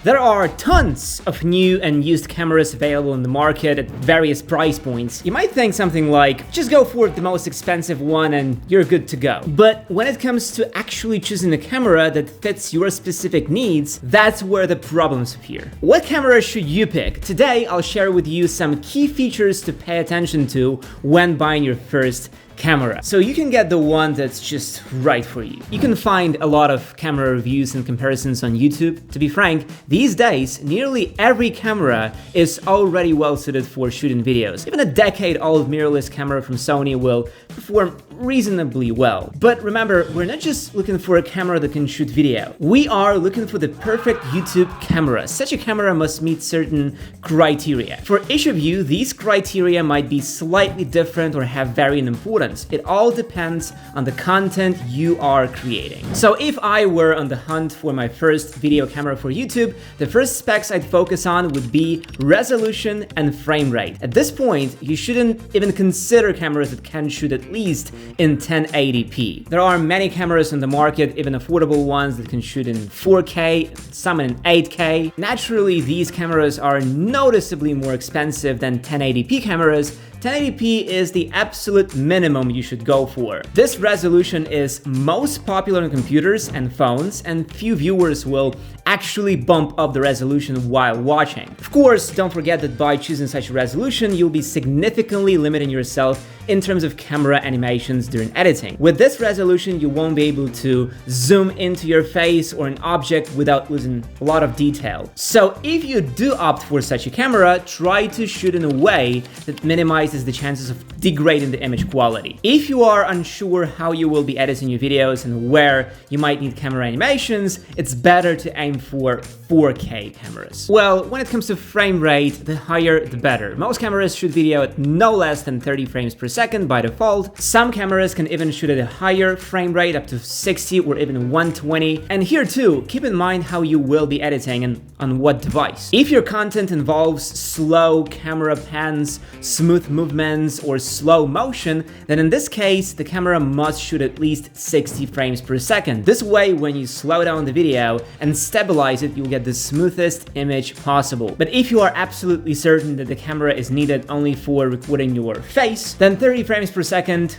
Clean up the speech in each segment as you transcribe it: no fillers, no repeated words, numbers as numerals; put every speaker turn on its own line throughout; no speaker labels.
There are tons of new and used cameras available in the market at various price points. You might think something like, just go for the most expensive one and you're good to go. But when it comes to actually choosing a camera that fits your specific needs, that's where the problems appear. What camera should you pick? Today, I'll share with you some key features to pay attention to when buying your first camera, so you can get the one that's just right for you. You can find a lot of camera reviews and comparisons on YouTube. To be frank, these days, nearly every camera is already well suited for shooting videos. Even a decade-old mirrorless camera from Sony will perform reasonably well. But remember, we're not just looking for a camera that can shoot video. We are looking for the perfect YouTube camera. Such a camera must meet certain criteria. For each of you, these criteria might be slightly different or have varying importance. It all depends on the content you are creating. So if I were on the hunt for my first video camera for YouTube, the first specs I'd focus on would be resolution and frame rate. At this point, you shouldn't even consider cameras that can shoot at least in 1080p. There are many cameras on the market, even affordable ones that can shoot in 4K, some in 8K. Naturally, these cameras are noticeably more expensive than 1080p cameras. 1080p is the absolute minimum you should go for. This resolution is most popular on computers and phones, and few viewers will actually bump up the resolution while watching. Of course, don't forget that by choosing such a resolution, you'll be significantly limiting yourself in terms of camera animations during editing. With this resolution, you won't be able to zoom into your face or an object without losing a lot of detail. So if you do opt for such a camera, try to shoot in a way that minimizes the chances of degrading the image quality. If you are unsure how you will be editing your videos and where you might need camera animations, it's better to aim for 4K cameras. Well, when it comes to frame rate, the higher the better. Most cameras shoot video at no less than 30 frames per second by default. Some cameras can even shoot at a higher frame rate, up to 60 or even 120. And here too, keep in mind how you will be editing and on what device. If your content involves slow camera pans, smooth movements, or slow motion, then in this case, the camera must shoot at least 60 frames per second. This way, when you slow down the video and stabilize it, you'll get the smoothest image possible. But if you are absolutely certain that the camera is needed only for recording your face, then 30 frames per second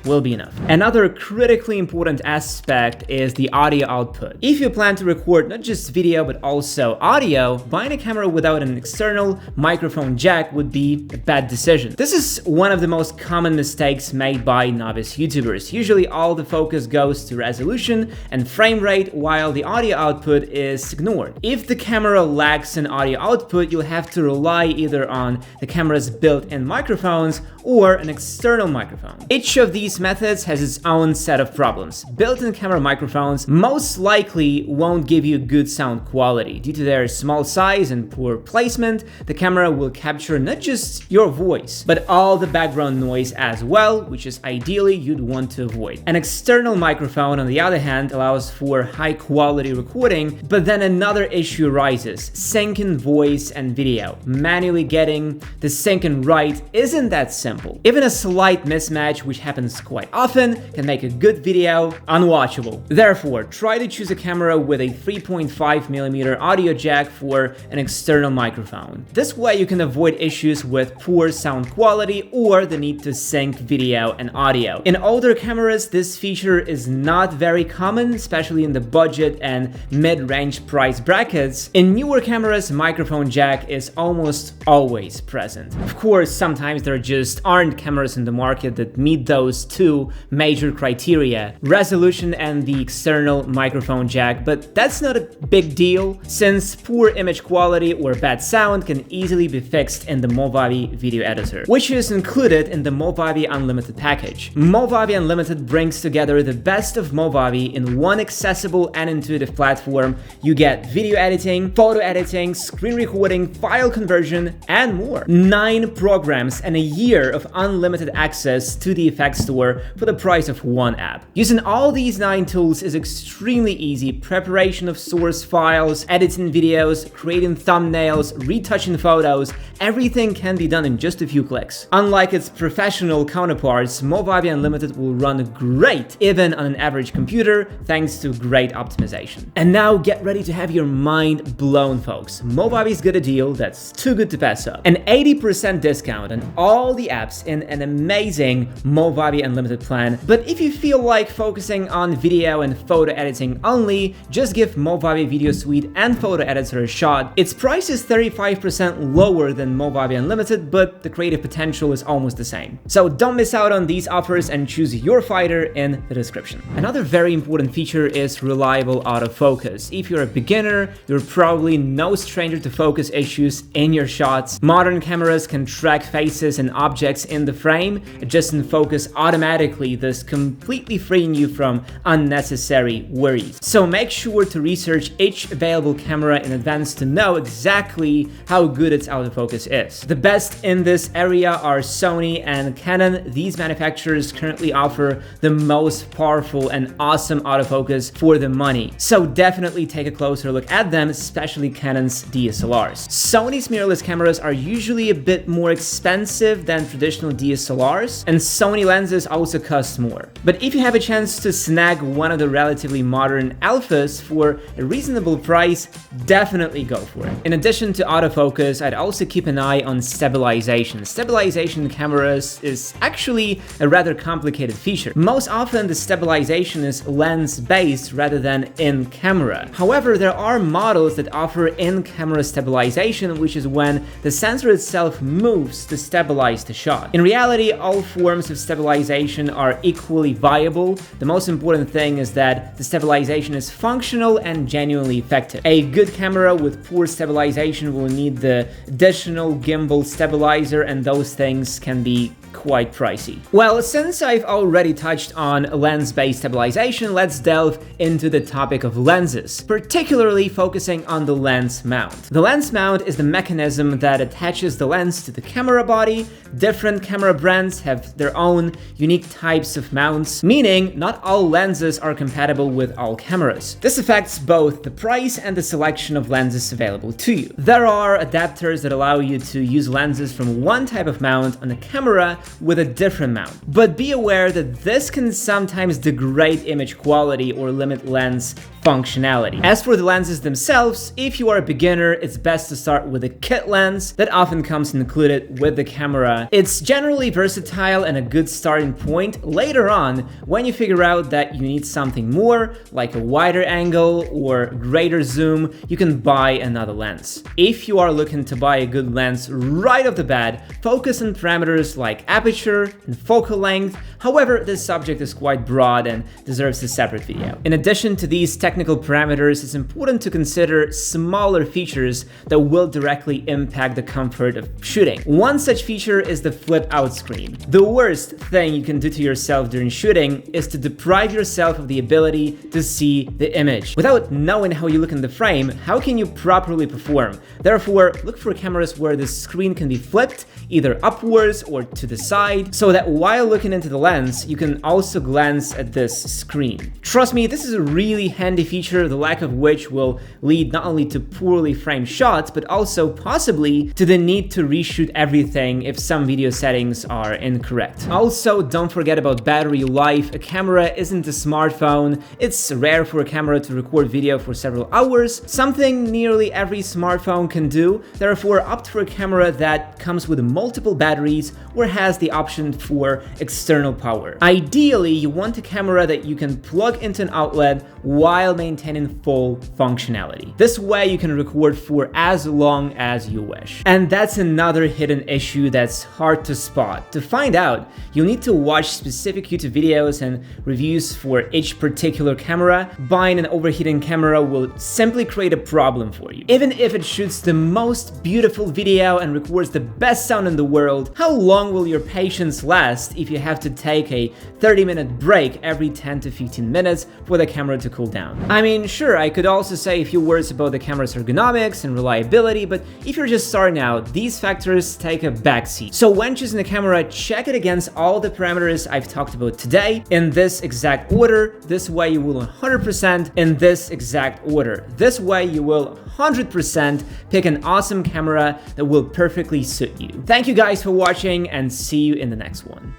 will be enough. Another critically important aspect is the audio output. If you plan to record not just video but also audio, buying a camera without an external microphone jack would be a bad decision. This is one of the most common mistakes made by novice YouTubers. Usually all the focus goes to resolution and frame rate while the audio output is ignored. If the camera lacks an audio output, you'll have to rely either on the camera's built-in microphones or an external microphone. Each of these methods has its own set of problems. Built-in camera microphones most likely won't give you good sound quality. Due to their small size and poor placement, the camera will capture not just your voice, but all the background noise as well, which is ideally you'd want to avoid. An external microphone, on the other hand, allows for high-quality recording, but then another issue arises: syncing voice and video. Manually getting the syncing right isn't that simple. Even a slight mismatch, which happens quite often, can make a good video unwatchable. Therefore, try to choose a camera with a 3.5mm audio jack for an external microphone. This way you can avoid issues with poor sound quality or the need to sync video and audio. In older cameras, this feature is not very common, especially in the budget and mid-range price brackets. In newer cameras, microphone jack is almost always present. Of course, sometimes there just aren't cameras in the market that meet those two major criteria: resolution and the external microphone jack, but that's not a big deal since poor image quality or bad sound can easily be fixed in the Movavi video editor, which is included in the Movavi Unlimited package. Movavi Unlimited brings together the best of Movavi in one accessible and intuitive platform. You get video editing, photo editing, screen recording, file conversion, and more. 9 programs and a year of unlimited access to the effects store for the price of one app. Using all these 9 tools is extremely easy. Preparation of source files, editing videos, creating thumbnails, retouching photos, everything can be done in just a few clicks. Unlike its professional counterparts, Movavi Unlimited will run great even on an average computer thanks to great optimization. And now get ready to have your mind blown, folks. Movavi's got a deal that's too good to pass up. An 80% discount on all the apps in an amazing Movavi Unlimited plan. But if you feel like focusing on video and photo editing only, just give Movavi Video Suite and Photo Editor a shot. Its price is 35% lower than Movavi Unlimited, but the creative potential is almost the same. So don't miss out on these offers and choose your fighter in the description. Another very important feature is reliable autofocus. If you're a beginner, you're probably no stranger to focus issues in your shots. Modern cameras can track faces and objects in the frame, adjusting focus automatically, thus completely freeing you from unnecessary worries. So make sure to research each available camera in advance to know exactly how good its autofocus is. The best in this area are Sony and Canon. These manufacturers currently offer the most powerful and awesome autofocus for the money. So definitely take a closer look at them, especially Canon's DSLRs. Sony's mirrorless cameras are usually a bit more expensive than traditional DSLRs, and Sony lenses also cost more. But if you have a chance to snag one of the relatively modern alphas for a reasonable price, definitely go for it. In addition to autofocus, I'd also keep an eye on stabilization. Stabilization in cameras is actually a rather complicated feature. Most often the stabilization is lens-based rather than in-camera. However, there are models that offer in-camera stabilization, which is when the sensor itself moves to stabilize the shot. In reality, all forms of stabilization are equally viable. The most important thing is that the stabilization is functional and genuinely effective. A good camera with poor stabilization will need the additional gimbal stabilizer, and those things can be quite pricey. Well, since I've already touched on lens-based stabilization, let's delve into the topic of lenses, particularly focusing on the lens mount. The lens mount is the mechanism that attaches the lens to the camera body. Different camera brands have their own unique types of mounts, meaning not all lenses are compatible with all cameras. This affects both the price and the selection of lenses available to you. There are adapters that allow you to use lenses from one type of mount on a camera with a different mount. But be aware that this can sometimes degrade image quality or limit lens functionality. As for the lenses themselves, if you are a beginner, it's best to start with a kit lens that often comes included with the camera. It's generally versatile and a good starting point. Later on, when you figure out that you need something more, like a wider angle or greater zoom, you can buy another lens. If you are looking to buy a good lens right off the bat, focus on parameters like aperture and focal length. However, this subject is quite broad and deserves a separate video. In addition to these technical parameters, it's important to consider smaller features that will directly impact the comfort of shooting. One such feature is the flip out screen. The worst thing you can do to yourself during shooting is to deprive yourself of the ability to see the image. Without knowing how you look in the frame, how can you properly perform? Therefore, look for cameras where the screen can be flipped either upwards or to the side, so that while looking into the lens, you can also glance at this screen. Trust me, this is a really handy feature, the lack of which will lead not only to poorly framed shots, but also possibly to the need to reshoot everything if some video settings are incorrect. Also, don't forget about battery life. A camera isn't a smartphone. It's rare for a camera to record video for several hours, something nearly every smartphone can do. Therefore, opt for a camera that comes with multiple batteries or has the option for external power. Ideally, you want a camera that you can plug into an outlet while maintaining full functionality. This way you can record for as long as you wish. And that's another hidden issue that's hard to spot. To find out, you'll need to watch specific YouTube videos and reviews for each particular camera. Buying an overheating camera will simply create a problem for you. Even if it shoots the most beautiful video and records the best sound in the world, how long will your patience last if you have to take a 30-minute break every 10 to 15 minutes for the camera to cool down? I mean, sure, I could also say a few words about the camera's ergonomics and reliability, but if you're just starting out, these factors take a backseat. So when choosing a camera, check it against all the parameters I've talked about today in this exact order. This way you will 100% in this exact order. This way you will 100% pick an awesome camera that will perfectly suit you. Thank you guys for watching, and see you in the next one.